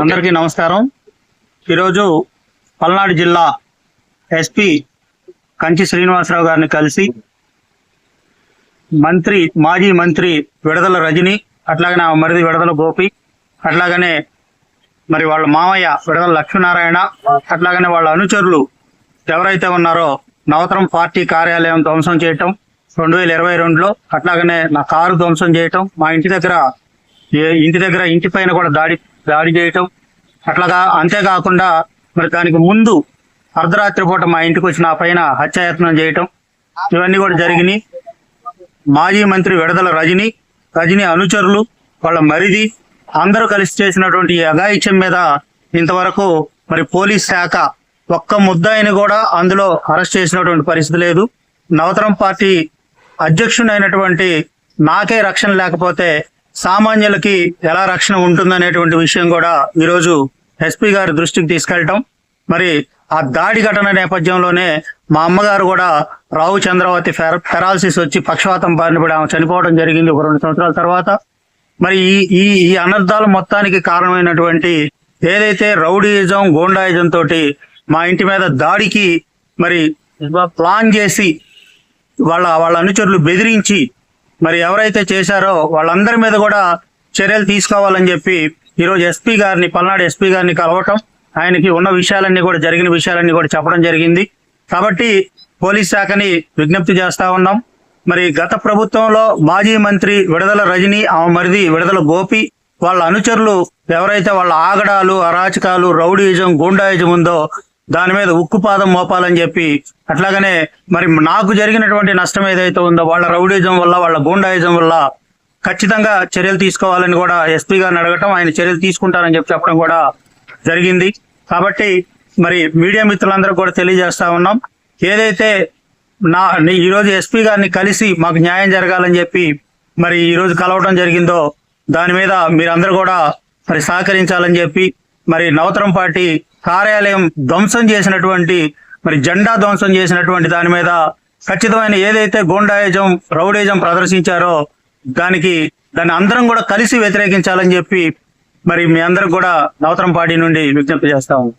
అందరికీ నమస్కారం. ఈరోజు పల్నాడు జిల్లా ఎస్పీ కంచి శ్రీనివాసరావు గారిని కలిసి మాజీ మంత్రి విడదల రజని, అట్లాగనే మరిది విడదల గోపి, అట్లాగనే మరి వాళ్ళ మామయ్య విడదల లక్ష్మీనారాయణ, అట్లాగనే వాళ్ళ అనుచరులు ఎవరైతే ఉన్నారో నవతరం పార్టీ కార్యాలయం ధ్వంసం చేయటం 2022లో, అట్లాగనే నా కారు ధ్వంసం చేయటం, మా ఇంటి పైన కూడా దాడి చేయటం, అట్లాగా అంతేకాకుండా మరి దానికి ముందు అర్ధరాత్రి పూట మా ఇంటికి వచ్చి నా పైన హత్యాయత్నం చేయటం, ఇవన్నీ కూడా జరిగినాయి. మాజీ మంత్రి విడదల రజని అనుచరులు, వాళ్ళ మరిది అందరూ కలిసి చేసినటువంటి అఘాయిత్యం మీద ఇంతవరకు మరి పోలీస్ శాఖ ఒక్క ముద్దాయిని కూడా అందులో అరెస్ట్ చేసినటువంటి పరిస్థితి లేదు. నవతరం పార్టీ అధ్యక్షుడైనటువంటి నాకే రక్షణ లేకపోతే సామాన్యులకి ఎలా రక్షణ ఉంటుందనేటువంటి విషయం కూడా ఈరోజు ఎస్పీ గారి దృష్టికి తీసుకెళ్ళటం, మరి ఆ దాడి ఘటన నేపథ్యంలోనే మా అమ్మగారు కూడా రావు చంద్రవతి పెరాలసిస్ వచ్చి పక్షవాతం బారిన పడి ఆమె చనిపోవడం జరిగింది 2 సంవత్సరాల తర్వాత. మరి ఈ అనర్థాలు మొత్తానికి కారణమైనటువంటి ఏదైతే రౌడీయిజం, గూండాయిజం తోటి మా ఇంటి మీద దాడికి మరి ప్లాన్ చేసి వాళ్ళ అనుచరులు బెదిరించి మరి ఎవరైతే చేశారో వాళ్ళందరి మీద కూడా చర్యలు తీసుకోవాలని చెప్పి ఈరోజు పల్నాడు ఎస్పీ గారిని కలవటం, ఆయనకి ఉన్న విషయాలన్నీ కూడా జరిగిన విషయాలన్నీ కూడా చెప్పడం జరిగింది. కాబట్టి పోలీస్ శాఖని విజ్ఞప్తి చేస్తా ఉన్నాం. మరి గత ప్రభుత్వంలో మాజీ మంత్రి విడదల రజని, ఆమె మరిది విడదల గోపి, వాళ్ళ అనుచరులు ఎవరైతే వాళ్ళ ఆగడాలు, అరాచకాలు, రౌడీయిజం, గూండాయిజం ఉందో దాని మీద ఉక్కుపాదం మోపాలని చెప్పి, అట్లాగనే మరి నాకు జరిగినటువంటి నష్టం ఏదైతే ఉందో వాళ్ళ రౌడీయిజం వల్ల, వాళ్ళ గూండాయిజం వల్ల ఖచ్చితంగా చర్యలు తీసుకోవాలని కూడా ఎస్పీ గారిని అడగటం, ఆయన చర్యలు తీసుకుంటారని చెప్పడం కూడా జరిగింది. కాబట్టి మరి మీడియా మిత్రులందరూ కూడా తెలియజేస్తా ఉన్నాం, ఏదైతే ఈరోజు ఎస్పీ గారిని కలిసి మాకు న్యాయం జరగాలని చెప్పి మరి ఈరోజు కలవడం జరిగిందో దాని మీద మీరందరూ కూడా మరి సహకరించాలని చెప్పి, మరి నవతరం పార్టీ కార్యాలయం ధ్వంసం చేసినటువంటి, మరి జెండా ధ్వంసం చేసినటువంటి దాని మీద ఖచ్చితమైన ఏదైతే గూండాయిజం, రౌడీజం ప్రదర్శించారో దాన్ని అందరం కూడా కలిసి వ్యతిరేకించాలని చెప్పి మరి మీ అందరికి కూడా నవతరం పార్టీ నుండి విజ్ఞప్తి చేస్తాము.